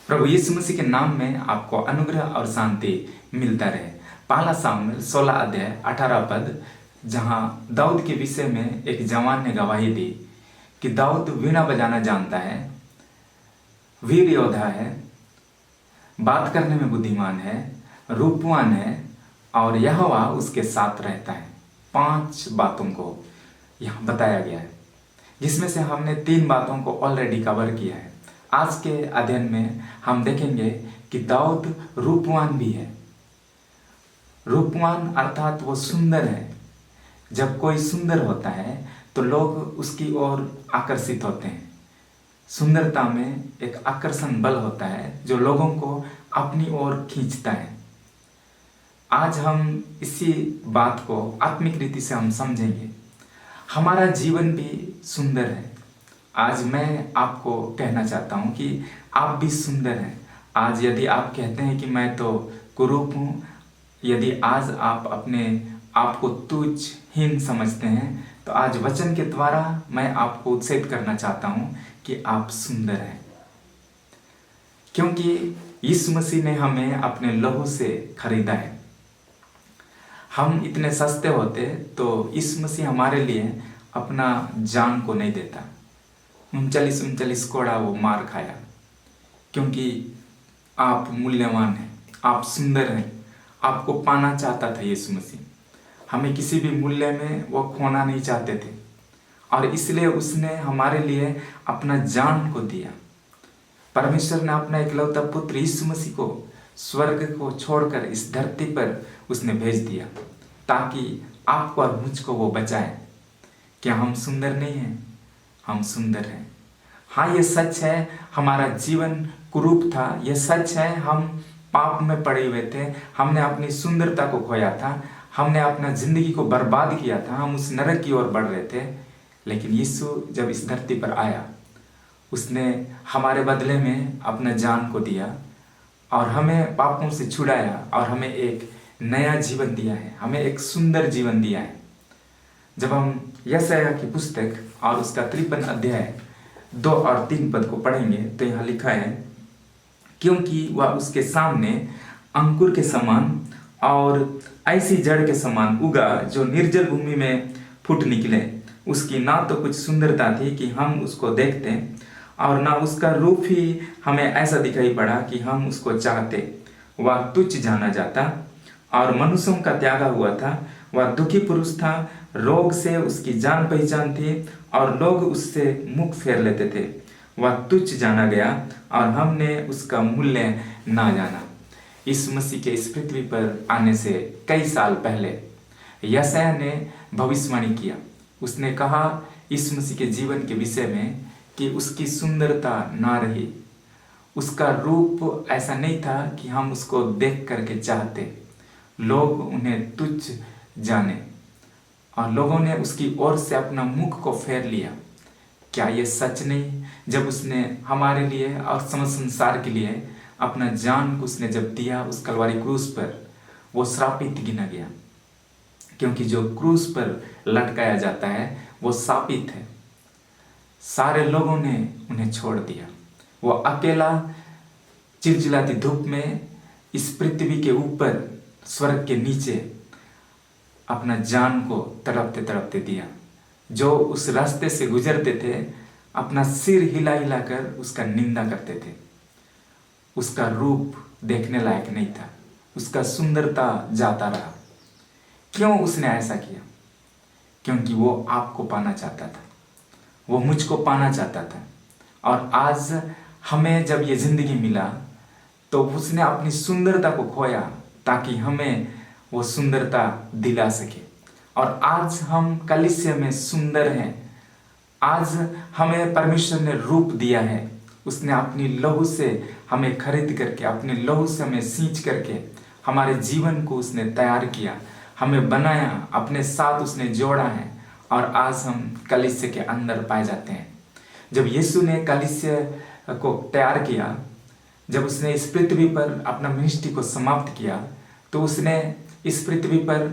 प्रभु यीशु मसीह के नाम में आपको अनुग्रह और शांति मिलता रहे। पहला शामुएल 16 अध्याय 18 पद, जहां दाऊद के विषय में एक जवान ने गवाही दी कि दाऊद वीणा बजाना जानता है, वीर योद्धा है, बात करने में बुद्धिमान है, रूपवान है और यहोवा उसके साथ रहता है। 5 बातों को यहाँ बताया गया है, जिसमें से हमने 3 बातों को ऑलरेडी कवर किया है। आज के अध्ययन में हम देखेंगे कि दाऊद रूपवान भी है। रूपवान अर्थात वो सुंदर है। जब कोई सुंदर होता है तो लोग उसकी ओर आकर्षित होते हैं। सुंदरता में एक आकर्षण बल होता है जो लोगों को अपनी ओर खींचता है। आज हम इसी बात को आत्मिक रीति से हम समझेंगे। हमारा जीवन भी सुंदर है। आज मैं आपको कहना चाहता हूँ कि आप भी सुंदर हैं। आज यदि आप कहते हैं कि मैं तो कुरूप हूँ, यदि आज आप अपने आप को तुच्छ हीन समझते हैं, तो आज वचन के द्वारा मैं आपको उत्साहित करना चाहता हूँ कि आप सुंदर हैं, क्योंकि यीशु मसीह ने हमें अपने लहू से खरीदा है। हम इतने सस्ते होते तो यीशु मसीह हमारे लिए अपना जान को नहीं देता। 39 कोड़ा वो मार खाया, क्योंकि आप मूल्यवान हैं, आप सुंदर हैं। आपको पाना चाहता था यीशु मसीह। हमें किसी भी मूल्य में वो खोना नहीं चाहते थे, और इसलिए उसने हमारे लिए अपना जान को दिया। परमेश्वर ने अपना इकलौता पुत्र यीशु मसीह को स्वर्ग को छोड़कर इस धरती पर उसने भेज दिया, ताकि आपको और मुझको वो बचाए। क्या हम सुंदर नहीं हैं? हम सुंदर हैं। हाँ, ये सच है, हमारा जीवन कुरूप था। ये सच है, हम पाप में पड़े हुए थे। हमने अपनी सुंदरता को खोया था। हमने अपना जिंदगी को बर्बाद किया था। हम उस नरक की ओर बढ़ रहे थे। लेकिन यीशु जब इस धरती पर आया, उसने हमारे बदले में अपना जान को दिया और हमें पापों से छुड़ाया और हमें एक नया जीवन दिया है। हमें एक सुंदर जीवन दिया है। जब हम यशायाह की पुस्तक और उसका 53 अध्याय 2 और 3 पद को पढ़ेंगे तो यहाँ लिखा है, क्योंकि वह उसके सामने अंकुर के समान और ऐसी जड़ के समान उगा जो निर्जल भूमि में फूट निकले। उसकी ना तो कुछ सुंदरता थी कि हम उसको देखते, और ना उसका रूप ही हमें ऐसा दिखाई पड़ा कि हम उसको चाहते। वह तुच्छ जाना जाता और मनुष्यों का त्यागा हुआ था। वह दुखी पुरुष था, रोग से उसकी जान पहचान थी और लोग उससे मुख फेर लेते थे। वह तुच्छ जाना गया और हमने उसका मूल्य ना जाना। इस मसीह के इस पृथ्वी पर आने से कई साल पहले यशायाह ने भविष्यवाणी किया। उसने कहा इस मसीह के जीवन के विषय में कि उसकी सुंदरता ना रही। उसका रूप ऐसा नहीं था कि हम उसको देख करके चाहते। लोग उन्हें तुच्छ जाने और लोगों ने उसकी ओर से अपना मुख को फेर लिया। क्या ये सच नहीं? जब उसने हमारे लिए और समस्त संसार के लिए अपना जान को उसने जब दिया उस कलवारी क्रूस पर, वो श्रापित गिना गया, क्योंकि जो क्रूस पर लटकाया जाता है वो शापित है। सारे लोगों ने उन्हें छोड़ दिया। वो अकेला चिलचिलाती धूप में इस पृथ्वी के ऊपर स्वर्ग के नीचे अपना जान को तड़पते तड़पते दिया। जो उस रास्ते से गुजरते थे अपना सिर हिला हिला कर उसका निंदा करते थे। उसका रूप देखने लायक नहीं था। उसका सुंदरता जाता रहा। क्यों उसने ऐसा किया? क्योंकि वो आपको पाना चाहता था, वो मुझको पाना चाहता था। और आज हमें जब ये जिंदगी मिला तो उसने अपनी सुंदरता को खोया ताकि हमें वो सुंदरता दिला सके। और आज हम कलीसिया में सुंदर हैं। आज हमें परमेश्वर ने रूप दिया है। उसने अपनी लहू से हमें खरीद करके, अपने लहू से हमें सींच करके हमारे जीवन को उसने तैयार किया, हमें बनाया, अपने साथ उसने जोड़ा है। और आज हम कलीसिया के अंदर पाए जाते हैं। जब यीशु ने कलीसिया को तैयार किया, जब उसने इस पृथ्वी पर अपना मिनिस्ट्री को समाप्त किया, तो उसने इस पृथ्वी पर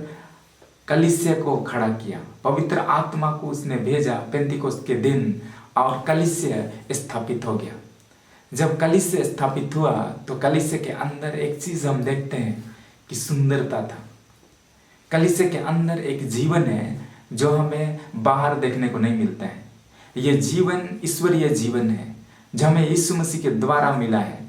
कलीसिया को खड़ा किया। पवित्र आत्मा को उसने भेजा पेंतीकोस्त के दिन और कलीसिया स्थापित हो गया। जब कलीसिया स्थापित हुआ तो कलीसिया के अंदर एक चीज हम देखते हैं कि सुंदरता था। कलीसिया के अंदर एक जीवन है जो हमें बाहर देखने को नहीं मिलता है। ये जीवन ईश्वरीय जीवन है जो हमें यीशु मसीह के द्वारा मिला है।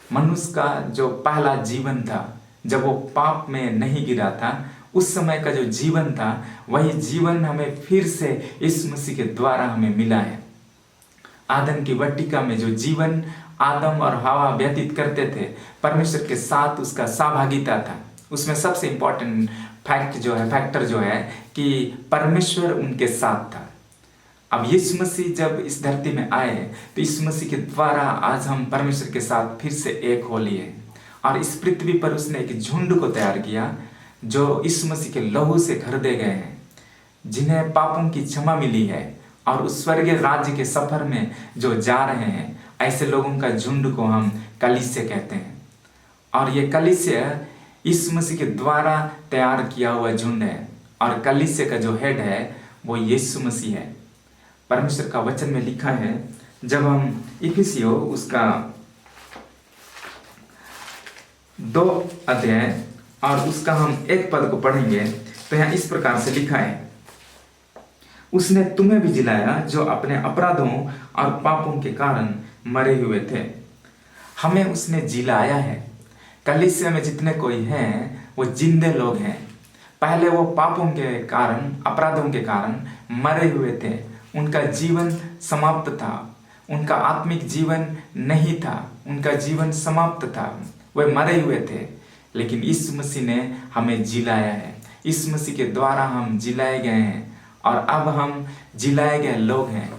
मनुष्य का जो पहला जीवन था जब वो पाप में नहीं गिरा था, उस समय का जो जीवन था वही जीवन हमें फिर से यीशु मसीह के द्वारा हमें मिला है। आदम की वाटिका में जो जीवन आदम और हवा व्यतीत करते थे, परमेश्वर के साथ उसका सहभागिता था। उसमें सबसे इंपॉर्टेंट फैक्टर जो है कि परमेश्वर उनके साथ था। अब यीशु मसीह जब इस धरती में आए तो यीशु मसीह के द्वारा आज हम परमेश्वर के साथ फिर से एक हो लिए और इस पृथ्वी पर उसने एक झुंड को तैयार किया जो यीशु मसीह के लहू से खरीदे गए हैं, जिन्हें पापों की क्षमा मिली है और उस स्वर्गीय राज्य के सफर में जो जा रहे हैं, ऐसे लोगों का झुंड को हम कलीसिया कहते हैं। और ये कलीसिया यीशु मसीह के द्वारा तैयार किया हुआ झुंड है और कलीसिया का जो हेड है वो यीशु मसीह है। परमेश्वर का वचन में लिखा है, जब हम इफिसियों उसका 2 अध्याय और उसका हम 1 पद को पढ़ेंगे तो यहाँ इस प्रकार से लिखा है, उसने तुम्हें भी जिलाया जो अपने अपराधों और पापों के कारण मरे हुए थे। हमें उसने जिलाया है। कलीसिया में जितने कोई हैं वो जिंदे लोग हैं। पहले वो पापों के कारण, अपराधों के कारण मरे हुए थे। उनका जीवन समाप्त था, उनका आत्मिक जीवन नहीं था, उनका जीवन समाप्त था, वे मरे हुए थे। लेकिन यीशु मसीह ने हमें जिलाया है। यीशु मसीह के द्वारा हम जिलाए गए हैं और अब हम जिलाए गए लोग हैं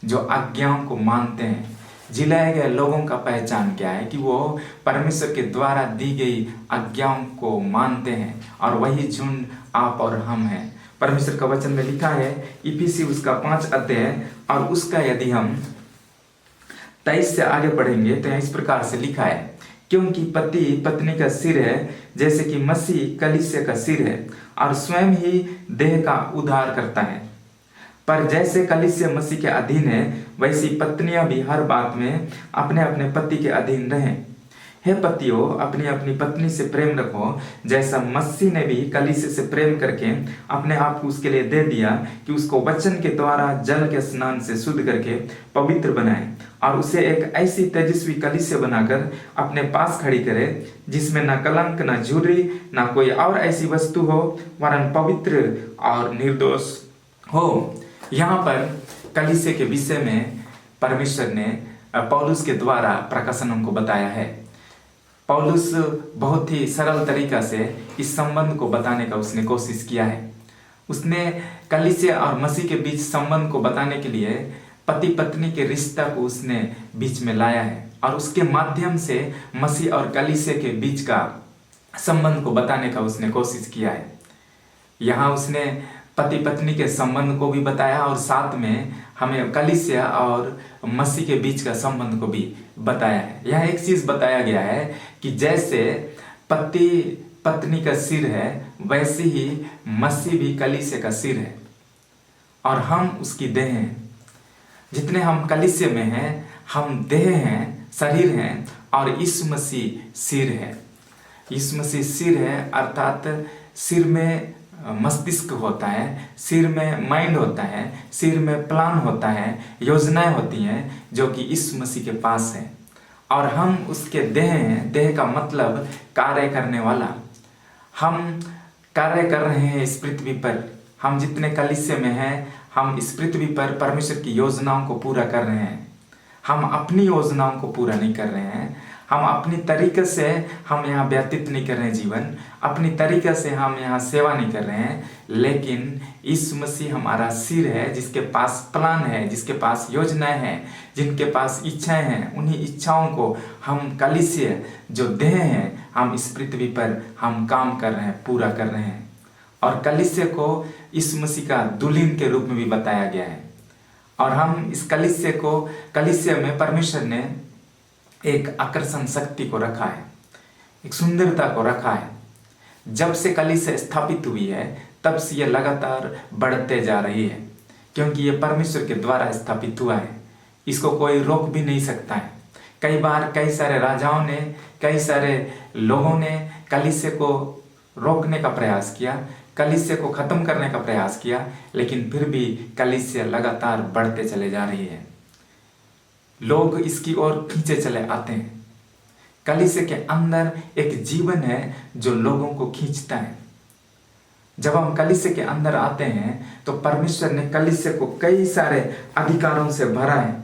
जो आज्ञाओं को मानते हैं। जिलाए गए लोगों का पहचान क्या है कि वो परमेश्वर के द्वारा दी गई आज्ञाओं को मानते हैं और वही झुंड आप और हम हैं। परमेश्वर का वचन में लिखा है इफिसी उसका 5 अध्याय और उसका यदि हम 23 से आगे पढ़ेंगे तो इस प्रकार से लिखा है, क्योंकि पति पत्नी का सिर है जैसे कि मसीह कलीसिया का सिर है और स्वयं ही देह का उद्धार करता है। पर जैसे कलीसिया मसीह के अधीन है वैसी पत्नियां भी हर बात में अपने अपने पति के अधीन रहें। हे पतियों, अपनी अपनी पत्नी से प्रेम रखो जैसा मसीह ने भी कलीसिया से प्रेम करके अपने आप को उसके लिए दे दिया कि उसको वचन के द्वारा जल के स्नान से शुद्ध करके पवित्र बनाए और उसे एक ऐसी तेजस्वी कलीसिया बनाकर अपने पास खड़ी करे जिसमें न कलंक, न झुर्री, न कोई और ऐसी वस्तु हो, वरन पवित्र और निर्दोष हो। यहाँ पर कलीसिया के विषय में परमेश्वर ने पौलुस के द्वारा प्रकाशनों को बताया है। पौलुस बहुत ही सरल तरीका से इस संबंध को बताने का उसने कोशिश किया है। उसने कलीसिया और मसीह के बीच संबंध को बताने के लिए पति पत्नी के रिश्ता को उसने बीच में लाया है और उसके माध्यम से मसीह और कलीसिया के बीच का संबंध को बताने का उसने कोशिश किया है। यहाँ उसने पति पत्नी के संबंध को भी बताया और साथ में हमें कलीसिया और मसीह के बीच का संबंध को भी बताया है। यह एक चीज बताया गया है कि जैसे पति पत्नी का सिर है वैसे ही मसीह भी कलीसिया का सिर है और हम उसकी देह हैं। जितने हम कलीसिया में हैं हम देह हैं, शरीर हैं और यीशु मसीह सिर है। यीशु मसीह सिर है अर्थात सिर में मस्तिष्क होता है, सिर में माइंड होता है, सिर में प्लान होता है, योजनाएं होती हैं जो कि यीशु मसीह के पास है और हम उसके देह हैं। देह का मतलब कार्य करने वाला। हम कार्य कर रहे हैं इस पृथ्वी पर। हम जितने कलीसिया में हैं हम इस पृथ्वी पर परमेश्वर की योजनाओं को पूरा कर रहे हैं। हम अपनी योजनाओं को पूरा नहीं कर रहे हैं। हम अपनी तरीके से हम यहाँ व्यतीत नहीं कर रहे हैं जीवन, अपनी तरीके से हम यहाँ सेवा नहीं कर रहे हैं, लेकिन यीशु मसीह हमारा सिर है जिसके पास प्लान है, जिसके पास योजनाएं हैं, जिनके पास इच्छाएं हैं। उन्हीं इच्छाओं को हम कलीसिया जो देह हैं हम इस पृथ्वी पर हम काम कर रहे हैं, पूरा कर रहे हैं। और कलीसिया को यीशु मसीह का दुल्हन के रूप में भी बताया गया है और हम इस कलीसिया में परमेश्वर ने एक आकर्षण शक्ति को रखा है, एक सुंदरता को रखा है। जब से कलीसिया स्थापित हुई है तब से ये लगातार बढ़ते जा रही है, क्योंकि ये परमेश्वर के द्वारा स्थापित हुआ है। इसको कोई रोक भी नहीं सकता है, कई बार कई सारे राजाओं ने, कई सारे लोगों ने कलीसिया को रोकने का प्रयास किया, कलीसिया को खत्म करने का प्रयास किया, लेकिन फिर भी कलीसिया लगातार बढ़ते चले जा रही है। लोग इसकी ओर खींचे चले आते हैं। कलीसिया के अंदर एक जीवन है जो लोगों को खींचता है। जब हम कलीसिया के अंदर आते हैं तो परमेश्वर ने कलीसिया को कई सारे अधिकारों से भरा है।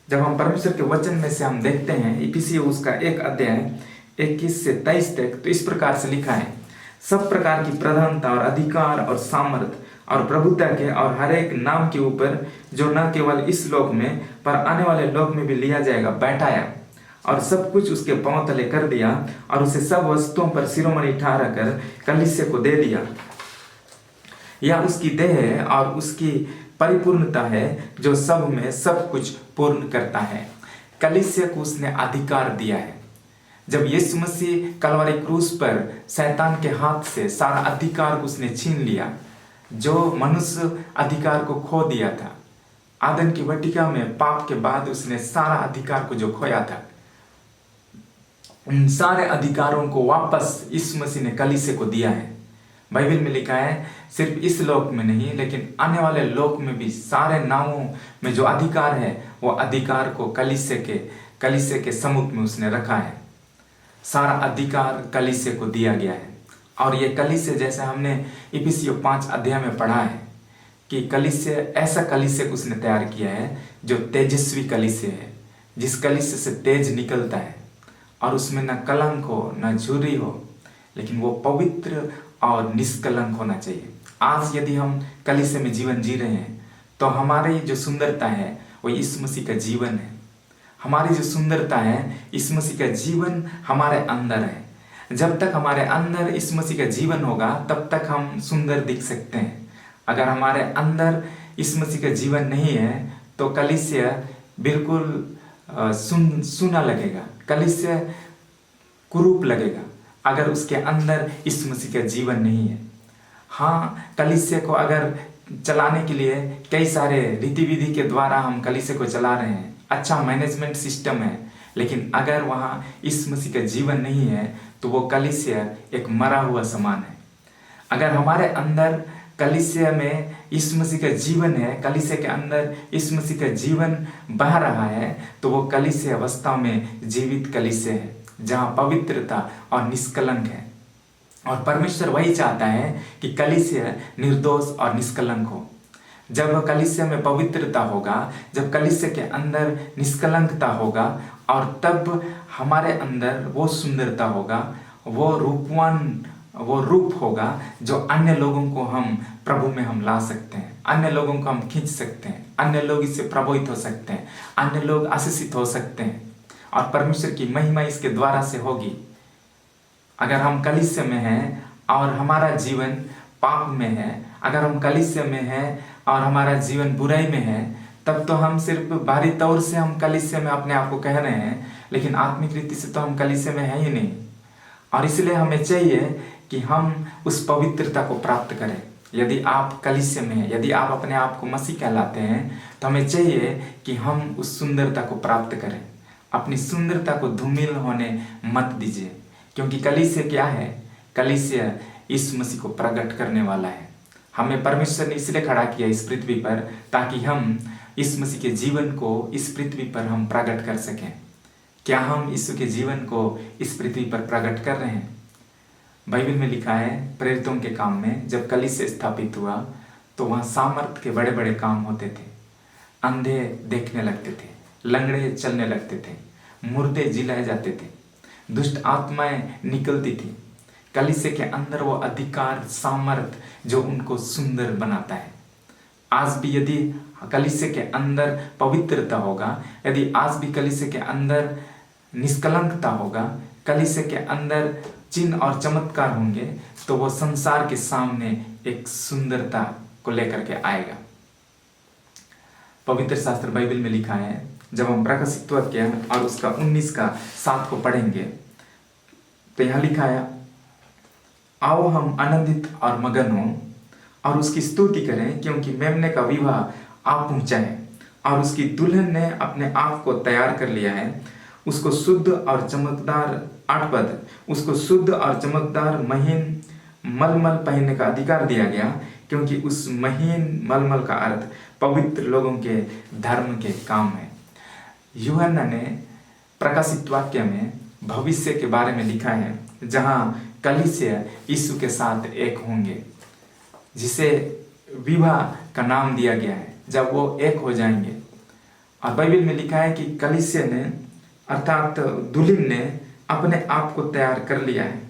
जब हम परमेश्वर के वचन में से हम देखते हैं इफिसियों उसका 1 अध्याय 21 से 23 तक, तो इस प्रकार से लिखा है, सब प्रकार की प्रधानता और अधिकार और सामर्थ और प्रभुता के और हर एक नाम के ऊपर जो न केवल इस लोक में पर आने वाले लोक में भी लिया जाएगा बैठाया, और सब कुछ उसके पांव तले कर दिया, और उसे सब वस्तुओं पर शिरोमणि ठहरा कर कलीसिया को दे दिया। यह उसकी देह है और उसकी परिपूर्णता है जो सब में सब कुछ पूर्ण करता है। कलीसिया को उसने अधिकार दिया है। जब यीशु मसीह कलवरी क्रूस पर शैतान के हाथ से सारा अधिकार उसने छीन लिया, जो मनुष्य अधिकार को खो दिया था, आदम की वाटिका में पाप के बाद उसने सारा अधिकार को जो खोया था, उन सारे अधिकारों को वापस यीशु मसीह ने कलीसिया को दिया है। बाइबल में लिखा है सिर्फ इस लोक में नहीं लेकिन आने वाले लोक में भी सारे नामों में जो अधिकार है वो अधिकार को कलीसिया के समुख में उसने रखा है। सारा अधिकार कलीसिया को दिया गया है। और ये कलीसिया, जैसे हमने इफिसियों 5 अध्याय में पढ़ा है कि कलीसिया ऐसा कलीसिया को उसने तैयार किया है जो तेजस्वी कलीसिया है, जिस कलीसिया से तेज निकलता है और उसमें न कलंक हो न झुर्री हो, लेकिन वो पवित्र और निष्कलंक होना चाहिए। आज यदि हम कलीसिया में जीवन जी रहे हैं तो हमारी जो सुंदरता है वो यीशु मसीह का जीवन है। हमारी जो सुंदरता है यीशु मसीह का जीवन हमारे अंदर है। जब तक हमारे अंदर यीशु मसीह का जीवन होगा तब तक हम सुंदर दिख सकते हैं। अगर हमारे अंदर यीशु मसीह का जीवन नहीं है तो कलीसिया बिल्कुल सुना लगेगा, कलीसिया कुरूप लगेगा अगर उसके अंदर यीशु मसीह का जीवन नहीं है। हाँ, कलीसिया को अगर चलाने के लिए कई सारे रीति विधि के द्वारा हम कलीसिया को चला रहे हैं, अच्छा मैनेजमेंट सिस्टम है, लेकिन अगर वहाँ यीशु मसीह का जीवन नहीं है तो वो कलीसिया एक मरा हुआ समान है। अगर हमारे अंदर कलीसिया में यीशु मसीह का जीवन है, कलीसिया के अंदर यीशु मसीह का जीवन बह रहा है, तो वो कलीसिया वास्तव में जीवित कलीसिया है जहाँ पवित्रता और निष्कलंक है। और परमेश्वर वही चाहता है कि कलीसिया निर्दोष और निष्कलंक हो। जब कलीसिया में पवित्रता होगा, जब कलीसिया के अंदर निष्कलंकता होगा, और तब हमारे अंदर वो सुंदरता होगा, वो रूपवान, वो रूप होगा जो अन्य लोगों को हम प्रभु में हम ला सकते हैं, अन्य लोगों को हम खींच सकते हैं, अन्य लोग इससे प्रभावित हो सकते हैं, अन्य लोग आशीषित हो सकते हैं, और परमेश्वर की महिमा इसके द्वारा से होगी। अगर हम कलीसिया में हैं और हमारा जीवन पाप में है, अगर हम कलीसिया में हैं और हमारा जीवन बुराई में है, तब तो हम सिर्फ बाहरी तौर से हम कलीसिया में अपने आप को कह रहे हैं, लेकिन आत्मिक रीति से तो हम कलीसिया में हैं ही नहीं। और इसलिए हमें चाहिए कि हम उस पवित्रता को प्राप्त करें। यदि आप कलीसिया में हैं, यदि आप अपने आप को मसीह कहलाते हैं, तो हमें चाहिए कि हम उस सुंदरता को प्राप्त करें। अपनी सुंदरता को धूमिल होने मत दीजिए, क्योंकि कलीसिया क्या है? कलीसिया यीशु मसीह को प्रकट करने वाला है। हमें परमेश्वर ने इसलिए खड़ा किया इस पृथ्वी पर ताकि हम यीशु मसीह के जीवन को इस पृथ्वी पर हम प्रकट कर सकें। क्या हम यीशु के जीवन को इस पृथ्वी पर प्रकट कर रहे हैं? बाइबल में लिखा है प्रेरितों के काम में जब कलीसिया स्थापित हुआ तो वहाँ सामर्थ के बड़े बड़े काम होते थे। अंधे देखने लगते थे, लंगड़े चलने लगते थे, मुर्दे जिलाए जाते थे, दुष्ट आत्माएं निकलती थी। कलीसिया के अंदर वो अधिकार, सामर्थ जो उनको सुंदर बनाता है। आज भी यदि कलीसिया के अंदर पवित्रता होगा, यदि आज भी कलीसिया के अंदर निष्कलंकता होगा, कलीसिया के अंदर चिन्ह और चमत्कार होंगे, तो वो संसार के सामने एक सुंदरता को लेकर के आएगा। पवित्र शास्त्र बाइबल में लिखा है, जब हम प्रकाशित वाक्य और उसका 19 का 7 को पढ़ेंगे तो यहाँ लिखा है, आओ हम आनंदित और मगन हों और उसकी स्तुति करें, क्योंकि मेमने का विवाह आ पहुंचा है और उसकी दुल्हन ने अपने आप को तैयार कर लिया है उसको शुद्ध और चमकदार 8 पद, उसको शुद्ध और चमकदार महीन मलमल पहनने का अधिकार दिया गया, क्योंकि उस महीन मलमल का अर्थ पवित्र लोगों के धर्म के काम है। यूहन्ना ने प्रकाशित वाक्य में भविष्य के बारे में लिखा है, जहां कलीसिया यीशु के साथ एक होंगे, जिसे विवाह का नाम दिया गया है, जब वो एक हो जाएंगे। और बाइबल में लिखा है कि कलीसिया ने अर्थात दुल्हन ने अपने आप को तैयार कर लिया है।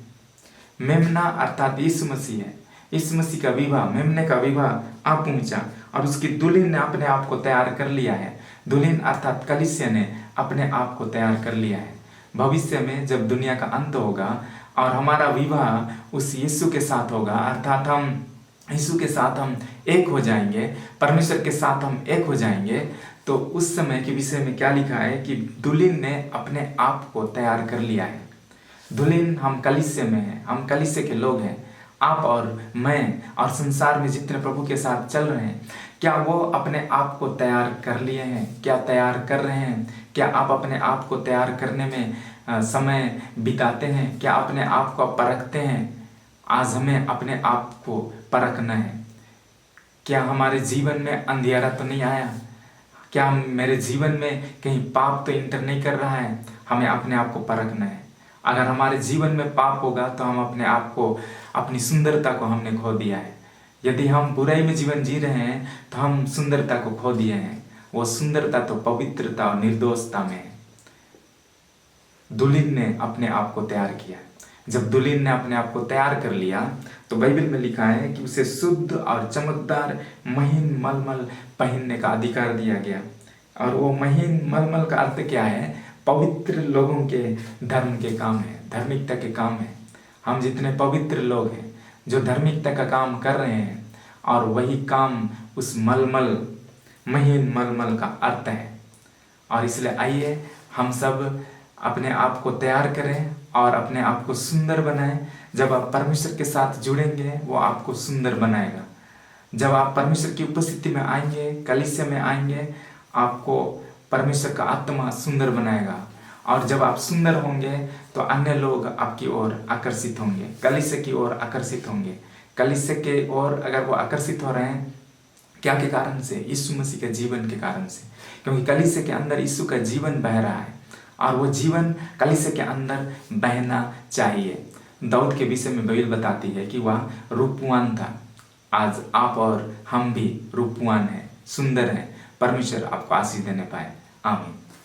मेमना अर्थात यीशु मसीह है। यीशु मसीह का विवाह, मेमने का विवाह आ पहुंचा और उसकी दुल्हन ने अपने आप को तैयार कर लिया है। दुल्हन अर्थात कलीसिया ने अपने आप को तैयार कर लिया है। भविष्य में जब दुनिया का अंत होगा और हमारा विवाह उस यीशु के साथ होगा, अर्थात हम यीशु के साथ हम एक हो जाएंगे, परमेश्वर के साथ हम एक हो जाएंगे, तो उस समय के विषय में क्या लिखा है कि दुल्हन ने अपने आप को तैयार कर लिया है। दुल्हन हम कलीसिया में हैं, हम कलीसिया के लोग हैं। आप और मैं और संसार में जितने प्रभु के साथ चल रहे हैं, क्या वो अपने आप को तैयार कर लिए हैं? क्या तैयार कर रहे हैं? क्या आप अपने आप को तैयार करने में समय बिताते हैं? क्या अपने आप को परखते हैं? आज हमें अपने आप को परखना है। क्या हमारे जीवन में अंधियारा तो नहीं आया? क्या मेरे जीवन में कहीं पाप तो इंटर नहीं कर रहा है? हमें अपने आप को परखना है। अगर हमारे जीवन में पाप होगा तो हम अपने आप को, अपनी सुंदरता को हमने खो दिया है। यदि हम बुराई में जीवन जी रहे हैं तो हम सुंदरता को खो दिए हैं। वो सुंदरता तो पवित्रता और निर्दोषता में है। दुल्हन ने अपने आप को तैयार किया। जब दुल्हन ने अपने आप को तैयार कर लिया तो बाइबल में लिखा है कि उसे शुद्ध और चमकदार महीन मलमल पहनने का अधिकार दिया गया। और वो महीन मलमल का अर्थ क्या है? पवित्र लोगों के धर्म के काम है, धार्मिकता के काम है। हम जितने पवित्र लोग हैं जो धार्मिकता का काम कर रहे हैं, और वही काम उस मलमल, महीन मलमल का अर्थ है। और इसलिए आइए हम सब अपने आप को तैयार करें और अपने आप को सुंदर बनाएं। जब आप परमेश्वर के साथ जुड़ेंगे वो आपको सुंदर बनाएगा। जब आप परमेश्वर की उपस्थिति में आएंगे, कलीसिया में आएंगे, आपको परमेश्वर का आत्मा सुंदर बनाएगा। और जब आप सुंदर होंगे तो अन्य लोग आपकी ओर आकर्षित होंगे, कलीसिया की ओर आकर्षित होंगे। कलीसिया के ओर अगर वो आकर्षित हो रहे हैं, क्या के कारण से? यीशु मसीह के जीवन के कारण से। क्योंकि कलीसिया के अंदर यीशु का जीवन बह रहा है और वो जीवन कलीसिया के अंदर बहना चाहिए। दाऊद के विषय में बाइबल बताती है कि वह रूपवान था। आज आप और हम भी रूपवान हैं, सुंदर हैं। परमेश्वर आपको आशीष देने पाए। आमीन।